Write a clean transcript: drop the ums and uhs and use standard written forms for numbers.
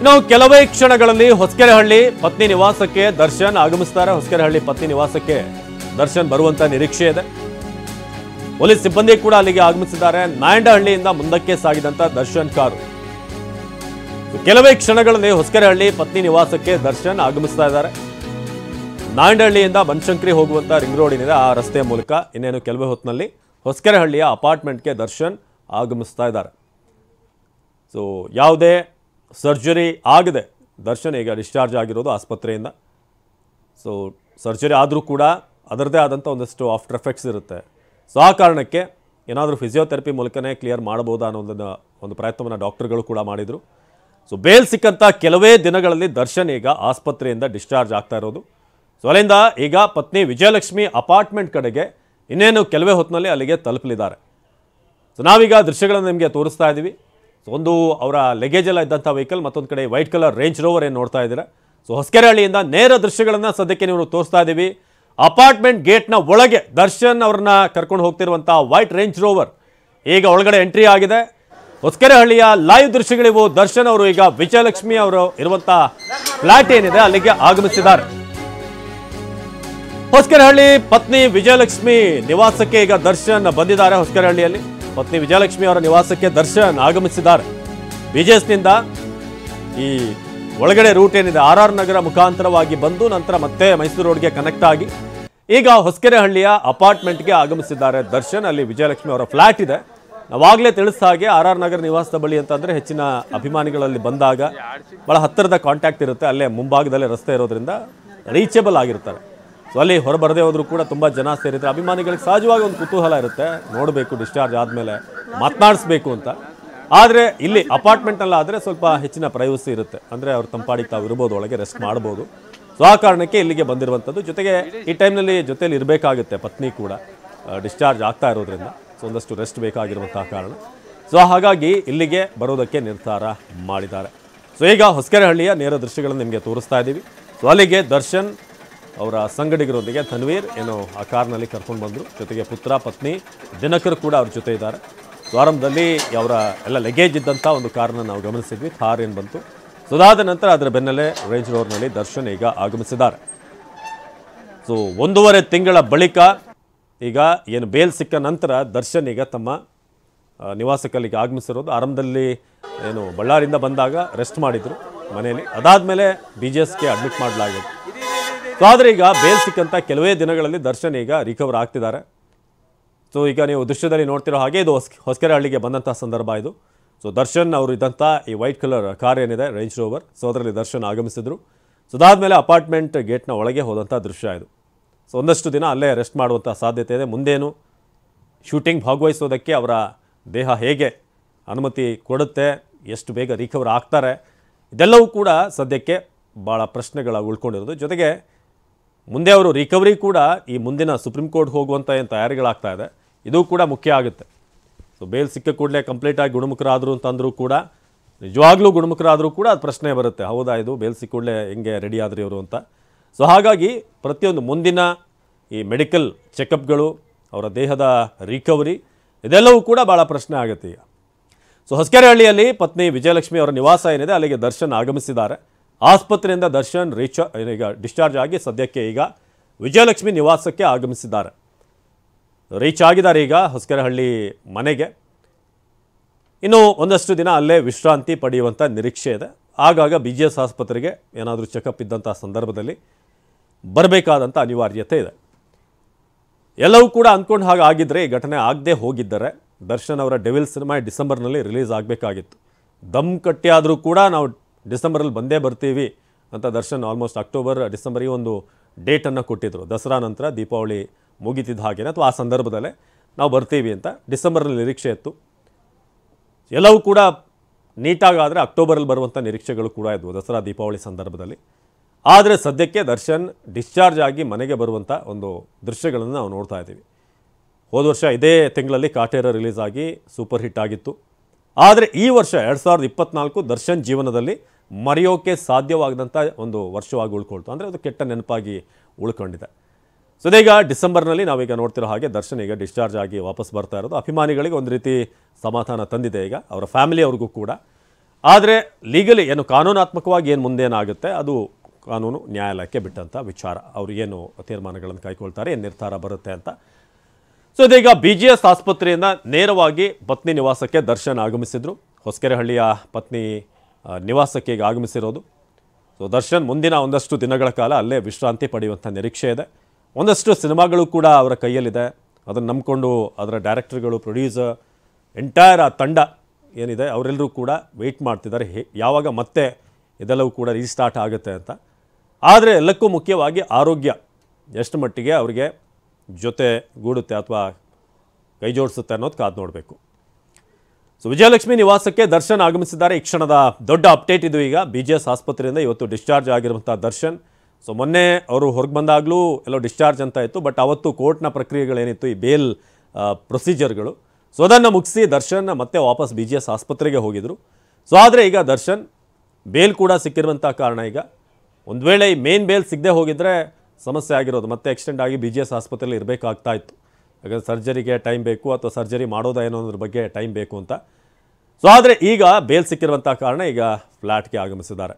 ಇನ್ನು ಕೆಲವೇ ಕ್ಷಣಗಳಲ್ಲಿ ಹೊಸಕೆರೆಹಳ್ಳಿ ಪತ್ನಿ ನಿವಾಸಕ್ಕೆ ದರ್ಶನ್ ಆಗಮಿಸುತ್ತಾರೆ. ಹೊಸಕೆರೆಹಳ್ಳಿ ಪತ್ನಿ ನಿವಾಸಕ್ಕೆ ದರ್ಶನ್ ಬರುವಂತ ನಿರೀಕ್ಷೆ ಇದೆ. ಪೊಲೀಸ್ ಸಿಬ್ಬಂದಿ ಕೂಡ ಅಲ್ಲಿಗೆ ಆಗಮಿಸಿದ್ದಾರೆ. ನಾಯಂಡಹಳ್ಳಿಯಿಂದ ಮುಂದಕ್ಕೆ ಸಾಗಿದಂತ ದರ್ಶನ್ ಕಾರು ಕೆಲವೇ ಕ್ಷಣಗಳಲ್ಲಿ ಹೊಸಕೆರೆಹಳ್ಳಿ ಪತ್ನಿ ನಿವಾಸಕ್ಕೆ ದರ್ಶನ್ ಆಗಮಿಸ್ತಾ ಇದ್ದಾರೆ. ನಾಯಂಡಹಳ್ಳಿಯಿಂದ ಬನಶಂಕರಿ ಹೋಗುವಂತ ರಿಂಗ್ ರೋಡ್ ಏನಿದೆ ಆ ರಸ್ತೆಯ ಮೂಲಕ ಇನ್ನೇನು ಕೆಲವೇ ಹೊತ್ತಿನಲ್ಲಿ ಹೊಸಕೆರೆಹಳ್ಳಿಯ ಅಪಾರ್ಟ್ಮೆಂಟ್ಗೆ ದರ್ಶನ್ ಆಗಮಿಸ್ತಾ ಇದ್ದಾರೆ. ಸೊ ಯಾವುದೇ ಸರ್ಜರಿ ಆಗದೆ ದರ್ಶನ್ ಈಗ ಡಿಸ್ಚಾರ್ಜ್ ಆಗಿರೋದು ಆಸ್ಪತ್ರೆಯಿಂದ. ಸೊ ಸರ್ಜರಿ ಆದರೂ ಕೂಡ ಅದರದೇ ಆದಂಥ ಒಂದಷ್ಟು ಆಫ್ಟರ್ ಎಫೆಕ್ಟ್ಸ್ ಇರುತ್ತೆ. ಸೊ ಆ ಕಾರಣಕ್ಕೆ ಏನಾದರೂ ಫಿಸಿಯೋಥೆರಪಿ ಮೂಲಕನೇ ಕ್ಲಿಯರ್ ಮಾಡಬಹುದಾ ಅನ್ನೋದನ್ನು ಒಂದು ಪ್ರಯತ್ನವನ್ನು ಡಾಕ್ಟರ್ಗಳು ಕೂಡ ಮಾಡಿದರು. ಸೊ ಬೇಲ್ ಸಿಕ್ಕಂಥ ಕೆಲವೇ ದಿನಗಳಲ್ಲಿ ದರ್ಶನ್ ಈಗ ಆಸ್ಪತ್ರೆಯಿಂದ ಡಿಸ್ಚಾರ್ಜ್ ಆಗ್ತಾ ಇರೋದು. ಸೊ ಅಲ್ಲಿಂದ ಈಗ ಪತ್ನಿ ವಿಜಯಲಕ್ಷ್ಮಿ ಅಪಾರ್ಟ್ಮೆಂಟ್ ಕಡೆಗೆ ಇನ್ನೇನು ಕೆಲವೇ ಹೊತ್ತಿನಲ್ಲಿ ಅಲ್ಲಿಗೆ ತಲುಪಲಿದ್ದಾರೆ. ಸೊ ನಾವೀಗ ದೃಶ್ಯಗಳನ್ನು ನಿಮಗೆ ತೋರಿಸ್ತಾ ಇದ್ದೀವಿ. ಸೊ ಒಂದು ಅವರ ಲಗೇಜ್ ಎಲ್ಲ ಇದ್ದಂಥ ವೆಹಿಕಲ್, ಮತ್ತೊಂದು ಕಡೆ ವೈಟ್ ಕಲರ್ ರೇಂಜ್ ರೋವರ್ ಏನು ನೋಡ್ತಾ ಇದ್ದೀರಾ. ಸೊ ಹೊಸಕೆರೆಹಳ್ಳಿಯಿಂದ ನೇರ ದೃಶ್ಯಗಳನ್ನು ಸದ್ಯಕ್ಕೆ ನೀವು ತೋರಿಸ್ತಾ ಇದ್ದೀವಿ. ಅಪಾರ್ಟ್ಮೆಂಟ್ ಗೇಟ್ನ ಒಳಗೆ ದರ್ಶನ್ ಅವ್ರನ್ನ ಕರ್ಕೊಂಡು ಹೋಗ್ತಿರುವಂಥ ವೈಟ್ ರೇಂಜ್ ರೋವರ್ ಈಗ ಒಳಗಡೆ ಎಂಟ್ರಿ ಆಗಿದೆ. ಹೊಸಕೆರೆಹಳ್ಳಿಯ ಲೈವ್ ದೃಶ್ಯಗಳಿವು. ದರ್ಶನ್ ಅವರು ಈಗ ವಿಜಯಲಕ್ಷ್ಮಿ ಅವರು ಇರುವಂಥ ಫ್ಲಾಟ್ ಏನಿದೆ ಅಲ್ಲಿಗೆ ಆಗಮಿಸಿದ್ದಾರೆ. ಹೊಸಕೆರೆಹಳ್ಳಿ ಪತ್ನಿ ವಿಜಯಲಕ್ಷ್ಮಿ ನಿವಾಸಕ್ಕೆ ಈಗ ದರ್ಶನ್ ಬಂದಿದ್ದಾರೆ. ಹೊಸಕೆರೆಹಳ್ಳಿಯಲ್ಲಿ ಪತ್ನಿ ವಿಜಯಲಕ್ಷ್ಮಿ ಅವರ ನಿವಾಸಕ್ಕೆ ದರ್ಶನ್ ಆಗಮಿಸಿದ್ದಾರೆ. ಬಿಜೆಎಸ್ನಿಂದ ಈ ಒಳಗಡೆ ರೂಟ್ ಏನಿದೆ RR ನಗರ ಮುಖಾಂತರವಾಗಿ ಬಂದು ನಂತರ ಮತ್ತೆ ಮೈಸೂರು ರೋಡ್ಗೆ ಕನೆಕ್ಟ್ ಆಗಿ ಈಗ ಹೊಸಕೆರೆಹಳ್ಳಿಯ ಅಪಾರ್ಟ್ಮೆಂಟ್ಗೆ ಆಗಮಿಸಿದ್ದಾರೆ ದರ್ಶನ್. ಅಲ್ಲಿ ವಿಜಯಲಕ್ಷ್ಮಿ ಅವರ ಫ್ಲಾಟ್ ಇದೆ. ನಾವಾಗಲೇ ತಿಳಿಸಿದ ಹಾಗೆ RR ನಗರ ನಿವಾಸದ ಬಳಿ ಅಂತಂದರೆ ಹೆಚ್ಚಿನ ಅಭಿಮಾನಿಗಳಲ್ಲಿ ಬಂದಾಗ ಭಾಳ ಹತ್ತಿರದ ಕಾಂಟ್ಯಾಕ್ಟ್ ಇರುತ್ತೆ. ಅಲ್ಲೇ ಮುಂಭಾಗದಲ್ಲೇ ರಸ್ತೆ ಇರೋದ್ರಿಂದ ರೀಚೇಬಲ್ ಆಗಿರ್ತಾರೆ. ಸೊ ಅಲ್ಲಿ ಹೊರಬರದೇ ಹೋದರೂ ಕೂಡ ತುಂಬ ಜನ ಸೇರಿದ್ರೆ ಅಭಿಮಾನಿಗಳಿಗೆ ಸಹಜವಾಗಿ ಒಂದು ಕುತೂಹಲ ಇರುತ್ತೆ, ನೋಡಬೇಕು ಡಿಸ್ಚಾರ್ಜ್ ಆದಮೇಲೆ ಮಾತನಾಡಿಸ್ಬೇಕು ಅಂತ. ಆದರೆ ಇಲ್ಲಿ ಅಪಾರ್ಟ್ಮೆಂಟ್ನಲ್ಲಿ ಆದರೆ ಸ್ವಲ್ಪ ಹೆಚ್ಚಿನ ಪ್ರೈವಸಿ ಇರುತ್ತೆ. ಅಂದರೆ ಅವ್ರು ತಂಪಾಡಿಗೆ ತಾವು ಇರ್ಬೋದು, ಒಳಗೆ ರೆಸ್ಟ್ ಮಾಡ್ಬೋದು. ಸೊ ಆ ಕಾರಣಕ್ಕೆ ಇಲ್ಲಿಗೆ ಬಂದಿರುವಂಥದ್ದು. ಜೊತೆಗೆ ಈ ಟೈಮ್ನಲ್ಲಿ ಜೊತೆಯಲ್ಲಿ ಇರಬೇಕಾಗುತ್ತೆ ಪತ್ನಿ ಕೂಡ, ಡಿಸ್ಚಾರ್ಜ್ ಆಗ್ತಾ ಇರೋದ್ರಿಂದ. ಸೊ ಒಂದಷ್ಟು ರೆಸ್ಟ್ ಬೇಕಾಗಿರುವಂತಹ ಕಾರಣ. ಸೊ ಹಾಗಾಗಿ ಇಲ್ಲಿಗೆ ಬರೋದಕ್ಕೆ ನಿರ್ಧಾರ ಮಾಡಿದ್ದಾರೆ. ಸೊ ಈಗ ಹೊಸಕೆರೆಹಳ್ಳಿಯ ನೇರ ದೃಶ್ಯಗಳನ್ನು ನಿಮಗೆ ತೋರಿಸ್ತಾ ಇದ್ದೀವಿ. ಸೊ ಅಲ್ಲಿಗೆ ದರ್ಶನ್ ಅವರ ಸಂಗಡಿಗರೊಂದಿಗೆ ತನ್ವೀರ್ ಏನು ಆ ಕಾರ್ನಲ್ಲಿ ಕರ್ಕೊಂಡು ಬಂದರು. ಜೊತೆಗೆ ಪುತ್ರ ಪತ್ನಿ ದಿನಕರ್ ಕೂಡ ಅವ್ರ ಜೊತೆ ಇದ್ದಾರೆ. ಆರಂಭದಲ್ಲಿ ಅವರ ಎಲ್ಲ ಲಗೇಜ್ ಇದ್ದಂಥ ಒಂದು ಕಾರನ್ನು ನಾವು ಗಮನಿಸಿದ್ವಿ. ಕಾರ್ ಏನು ಬಂತು. ಸೊ ಅದಾದ ನಂತರ ಅದರ ಬೆನ್ನಲ್ಲೇ ರೇಂಜ್ ರೋವರ್ನಲ್ಲಿ ದರ್ಶನ್ ಈಗ ಆಗಮಿಸಿದ್ದಾರೆ. ಸೊ 1.5 ತಿಂಗಳ ಬಳಿಕ ಈಗ ಏನು ಬೇಲ್ ಸಿಕ್ಕ ನಂತರ ದರ್ಶನ್ ಈಗ ತಮ್ಮ ನಿವಾಸಕ್ಕಲ್ಲಿಗೆ ಆಗಮಿಸಿರೋದು. ಆರಂಭದಲ್ಲಿ ಏನು ಬಳ್ಳಾರಿಯಿಂದ ಬಂದಾಗ ರೆಸ್ಟ್ ಮಾಡಿದರು ಮನೆಯಲ್ಲಿ. ಅದಾದಮೇಲೆ BGSಗೆ ಅಡ್ಮಿಟ್ ಮಾಡಲಾಗಿತ್ತು. ಸೊ ಆದರೆ ಈಗ ಬೇಲ್ ಸಿಕ್ಕಂಥ ಕೆಲವೇ ದಿನಗಳಲ್ಲಿ ದರ್ಶನ್ ಈಗ ರಿಕವರ್ ಆಗ್ತಿದ್ದಾರೆ. ಸೊ ಈಗ ನೀವು ದೃಶ್ಯದಲ್ಲಿ ನೋಡ್ತಿರೋ ಹಾಗೆ ಇದು ಹೊಸಕೆರೆಹಳ್ಳಿಗೆ ಬಂದಂಥ ಸಂದರ್ಭ ಇದು. ಸೊ ದರ್ಶನ್ ಅವರು ಇದ್ದಂಥ ಈ ವೈಟ್ ಕಲರ್ ಕಾರ್ ಏನಿದೆ ರೇಂಜ್ ರೋವರ್, ಸೊ ಅದರಲ್ಲಿ ದರ್ಶನ್ ಆಗಮಿಸಿದ್ರು. ಸೊ ಅದಾದಮೇಲೆ ಅಪಾರ್ಟ್ಮೆಂಟ್ ಗೇಟ್ನ ಒಳಗೆ ಹೋದಂಥ ದೃಶ್ಯ ಇದು. ಸೊ ಒಂದಷ್ಟು ದಿನ ಅಲ್ಲೇ ರೆಸ್ಟ್ ಮಾಡುವಂಥ ಸಾಧ್ಯತೆ ಇದೆ. ಮುಂದೇನು ಶೂಟಿಂಗ್ ಭಾಗವಹಿಸೋದಕ್ಕೆ ಅವರ ದೇಹ ಹೇಗೆ ಅನುಮತಿ ಕೊಡುತ್ತೆ, ಎಷ್ಟು ಬೇಗ ರಿಕವರ್ ಆಗ್ತಾರೆ, ಇದೆಲ್ಲವೂ ಕೂಡ ಸದ್ಯಕ್ಕೆ ಭಾಳ ಪ್ರಶ್ನೆಗಳ ಉಳ್ಕೊಂಡಿರೋದು. ಜೊತೆಗೆ ಮುಂದೆ ಅವರು ರಿಕವರಿ ಕೂಡ ಈ ಮುಂದಿನ ಸುಪ್ರೀಂ ಕೋರ್ಟ್ ಹೋಗುವಂಥ ಏನು ತಯಾರಿಗಳಾಗ್ತಾ ಇದೆ ಇದು ಕೂಡ ಮುಖ್ಯ ಆಗುತ್ತೆ. ಸೊ ಬೇಲ್ ಸಿಕ್ಕ ಕೂಡಲೇ ಕಂಪ್ಲೀಟಾಗಿ ಗುಣಮುಖರಾದರು ಅಂತಂದರೂ ಕೂಡ, ನಿಜವಾಗ್ಲೂ ಗುಣಮುಖರಾದರೂ ಕೂಡ ಅದು ಪ್ರಶ್ನೆ ಬರುತ್ತೆ, ಹೌದಾ ಇದು ಬೇಲ್ ಸಿಕ್ಕ ಕೂಡಲೇ ಹೆಂಗೆ ರೆಡಿ ಆದ್ರಿ ಅವರು ಅಂತ. ಸೊ ಹಾಗಾಗಿ ಪ್ರತಿಯೊಂದು ಮುಂದಿನ ಈ ಮೆಡಿಕಲ್ ಚೆಕಪ್ಗಳು, ಅವರ ದೇಹದ ರಿಕವರಿ ಇದೆಲ್ಲವೂ ಕೂಡ ಭಾಳ ಪ್ರಶ್ನೆ ಆಗುತ್ತೆ ಈಗ. ಸೊ ಹೊಸಕೆರೆಹಳ್ಳಿಯಲ್ಲಿ ಪತ್ನಿ ವಿಜಯಲಕ್ಷ್ಮಿ ಅವರ ನಿವಾಸ ಏನಿದೆ ಅಲ್ಲಿಗೆ ದರ್ಶನ್ ಆಗಮಿಸಿದ್ದಾರೆ. ಆಸ್ಪತ್ರೆಯಿಂದ ದರ್ಶನ್ ಈಗ ಡಿಸ್ಚಾರ್ಜ್ ಆಗಿ ಸದ್ಯಕ್ಕೆ ಈಗ ವಿಜಯಲಕ್ಷ್ಮಿ ನಿವಾಸಕ್ಕೆ ಆಗಮಿಸಿದ್ದಾರೆ. ರೀಚ್ ಆಗಿದ್ದಾರೆ ಈಗ ಹೊಸಕೆರೆಹಳ್ಳಿ ಮನೆಗೆ. ಇನ್ನು ಒಂದಷ್ಟು ದಿನ ಅಲ್ಲೇ ವಿಶ್ರಾಂತಿ ಪಡೆಯುವಂಥ ನಿರೀಕ್ಷೆ ಇದೆ. ಆಗಾಗ BGS ಆಸ್ಪತ್ರೆಗೆ ಏನಾದರೂ ಚೆಕಪ್ ಇದ್ದಂಥ ಸಂದರ್ಭದಲ್ಲಿ ಬರಬೇಕಾದಂಥ ಅನಿವಾರ್ಯತೆ ಇದೆ. ಎಲ್ಲವೂ ಕೂಡ ಅಂದ್ಕೊಂಡು ಹಾಗೆ ಆಗಿದ್ದರೆ ಈ ಘಟನೆ ಆಗದೆ ಹೋಗಿದ್ದರೆ ದರ್ಶನ್ ಅವರ ಡೆವಿಲ್ ಸಿನಿಮಾ ಡಿಸೆಂಬರ್ನಲ್ಲಿ ರಿಲೀಸ್ ಆಗಬೇಕಾಗಿತ್ತು. ದಮ್ ಕಟ್ಟಿ ಆದರೂ ಕೂಡ ನಾವು ಡಿಸೆಂಬರಲ್ಲಿ ಬಂದೇ ಬರ್ತೀವಿ ಅಂತ ದರ್ಶನ್ ಆಲ್ಮೋಸ್ಟ್ ಅಕ್ಟೋಬರ್ ಡಿಸೆಂಬರ್ ಈ ಒಂದು ಡೇಟನ್ನು ಕೊಟ್ಟಿದ್ದರು. ದಸರಾ ನಂತರ ದೀಪಾವಳಿ ಮುಗಿತಿದ್ದ ಹಾಗೇನೆ ಅಥವಾ ಆ ಸಂದರ್ಭದಲ್ಲೇ ನಾವು ಬರ್ತೀವಿ ಅಂತ ಡಿಸೆಂಬರಲ್ಲಿ ನಿರೀಕ್ಷೆ ಇತ್ತು. ಎಲ್ಲವೂ ಕೂಡ ನೀಟಾಗಾದರೆ ಅಕ್ಟೋಬರಲ್ಲಿ ಬರುವಂಥ ನಿರೀಕ್ಷೆಗಳು ಕೂಡ ಇದ್ವು ದಸರಾ ದೀಪಾವಳಿ ಸಂದರ್ಭದಲ್ಲಿ. ಆದರೆ ಸದ್ಯಕ್ಕೆ ದರ್ಶನ್ ಡಿಸ್ಚಾರ್ಜ್ ಆಗಿ ಮನೆಗೆ ಬರುವಂಥ ಒಂದು ದೃಶ್ಯಗಳನ್ನು ನಾವು ನೋಡ್ತಾ ಇದ್ದೀವಿ. ಹೋದ ವರ್ಷ ಇದೇ ತಿಂಗಳಲ್ಲಿ ಕಾಟೇರ ರಿಲೀಸ್ ಆಗಿ ಸೂಪರ್ ಹಿಟ್ ಆಗಿತ್ತು. ಆದರೆ ಈ ವರ್ಷ 2024 ದರ್ಶನ್ ಜೀವನದಲ್ಲಿ ಮರೆಯೋಕೆ ಸಾಧ್ಯವಾಗದಂಥ ಒಂದು ವರ್ಷವಾಗಿ ಉಳ್ಕೊಳ್ತು. ಅಂದರೆ ಅದು ಕೆಟ್ಟ ನೆನಪಾಗಿ ಉಳ್ಕೊಂಡಿದೆ. ಸೊ ಇದೀಗ ಡಿಸೆಂಬರ್ನಲ್ಲಿ ನಾವೀಗ ನೋಡ್ತಿರೋ ಹಾಗೆ ದರ್ಶನ್ ಈಗ ಡಿಸ್ಚಾರ್ಜ್ ಆಗಿ ವಾಪಸ್ ಬರ್ತಾ ಇರೋದು ಅಭಿಮಾನಿಗಳಿಗೆ ಒಂದು ರೀತಿ ಸಮಾಧಾನ ತಂದಿದೆ. ಈಗ ಅವರ ಫ್ಯಾಮಿಲಿ ಅವ್ರಿಗೂ ಕೂಡ ಆದರೆ ಲೀಗಲಿ ಏನು ಕಾನೂನಾತ್ಮಕವಾಗಿ ಏನು ಮುಂದೇನಾಗುತ್ತೆ ಅದು ಕಾನೂನು ನ್ಯಾಯಾಲಯಕ್ಕೆ ಬಿಟ್ಟಂಥ ವಿಚಾರ. ಅವರು ಏನು ತೀರ್ಮಾನಗಳನ್ನು ಕೈಗೊಳ್ತಾರೆ, ಏನು ನಿರ್ಧಾರ ಬರುತ್ತೆ ಅಂತ. ಸೊ ಇದೀಗ BGS ಆಸ್ಪತ್ರೆಯಿಂದ ನೇರವಾಗಿ ಪತ್ನಿ ನಿವಾಸಕ್ಕೆ ದರ್ಶನ್ ಆಗಮಿಸಿದ್ರು. ಹೊಸಕೆರೆಹಳ್ಳಿಯ ಪತ್ನಿ ನಿವಾಸಕ್ಕೆ ಈಗ ಆಗಮಿಸಿರೋದು. ಸೊ ದರ್ಶನ್ ಮುಂದಿನ ಒಂದಷ್ಟು ದಿನಗಳ ಕಾಲ ಅಲ್ಲೇ ವಿಶ್ರಾಂತಿ ಪಡೆಯುವಂಥ ನಿರೀಕ್ಷೆ ಇದೆ. ಒಂದಷ್ಟು ಸಿನಿಮಾಗಳು ಕೂಡ ಅವರ ಕೈಯಲ್ಲಿದೆ. ಅದನ್ನು ನಂಬಿಕೊಂಡು ಅದರ ಡೈರೆಕ್ಟರ್ಗಳು, ಪ್ರೊಡ್ಯೂಸರ್, ಎಂಟೈರ್ ಆ ತಂಡ ಏನಿದೆ ಅವರೆಲ್ಲರೂ ಕೂಡ ವೆಯ್ಟ್ ಮಾಡ್ತಿದ್ದಾರೆ ಯಾವಾಗ ಮತ್ತೆ ಇದೆಲ್ಲವೂ ಕೂಡ ರೀಸ್ಟಾರ್ಟ್ ಆಗುತ್ತೆ ಅಂತ. ಆದರೆ ಎಲ್ಲಕ್ಕೂ ಮುಖ್ಯವಾಗಿ ಆರೋಗ್ಯ ಎಷ್ಟು ಮಟ್ಟಿಗೆ ಅವರಿಗೆ ಜೊತೆ ಗೂಡುತ್ತೆ ಅಥವಾ ಕೈ ಜೋಡಿಸುತ್ತೆ ಅನ್ನೋದು ಕಾದು ನೋಡಬೇಕು. ಸೊ ವಿಜಯಲಕ್ಷ್ಮಿ ನಿವಾಸಕ್ಕೆ ದರ್ಶನ್ ಆಗಮಿಸಿದ್ದಾರೆ. ಈ ಕ್ಷಣದ ದೊಡ್ಡ ಅಪ್ಡೇಟ್ ಇದು. ಈಗ BGS ಆಸ್ಪತ್ರೆಯಿಂದ ಇವತ್ತು ಡಿಸ್ಚಾರ್ಜ್ ಆಗಿರುವಂಥ ದರ್ಶನ್. ಸೊ ಮೊನ್ನೆ ಅವರು ಹೊರಗೆ ಬಂದಾಗಲೂ ಎಲ್ಲೋ ಡಿಸ್ಚಾರ್ಜ್ ಅಂತ ಇತ್ತು, ಬಟ್ ಅವತ್ತು ಕೋರ್ಟ್ನ ಪ್ರಕ್ರಿಯೆಗಳೇನಿತ್ತು, ಈ ಬೇಲ್ ಪ್ರೊಸೀಜರ್ಗಳು, ಸೊ ಅದನ್ನು ಮುಗಿಸಿ ದರ್ಶನ್ ಮತ್ತೆ ವಾಪಸ್ BGS ಆಸ್ಪತ್ರೆಗೆ ಹೋಗಿದ್ರು. ಸೊ ಆದರೆ ಈಗ ದರ್ಶನ್ ಬೇಲ್ ಕೂಡ ಸಿಕ್ಕಿರುವಂಥ ಕಾರಣ ಈಗ ಒಂದು ವೇಳೆ ಈ ಮೇನ್ ಬೇಲ್ ಸಿಗದೆ ಹೋಗಿದ್ರೆ ಸಮಸ್ಯೆ ಆಗಿರೋದು, ಮತ್ತೆ ಎಕ್ಸ್ಟೆಂಡ್ ಆಗಿ BGS ಆಸ್ಪತ್ರೆಯಲ್ಲಿ ಇರಬೇಕಾಗ್ತಾ ಇತ್ತು. ಯಾಕಂದರೆ ಸರ್ಜರಿಗೆ ಟೈಮ್ ಬೇಕು ಅಥವಾ ಸರ್ಜರಿ ಮಾಡೋದಾ ಏನೋ ಅನ್ನೋದ್ರ ಬಗ್ಗೆ ಟೈಮ್ ಬೇಕು ಅಂತ. ಸೊ ಆದರೆ ಈಗ ಬೇಲ್ ಸಿಕ್ಕಿರುವಂಥ ಕಾರಣ ಈಗ ಫ್ಲ್ಯಾಟ್ಗೆ ಆಗಮಿಸಿದ್ದಾರೆ.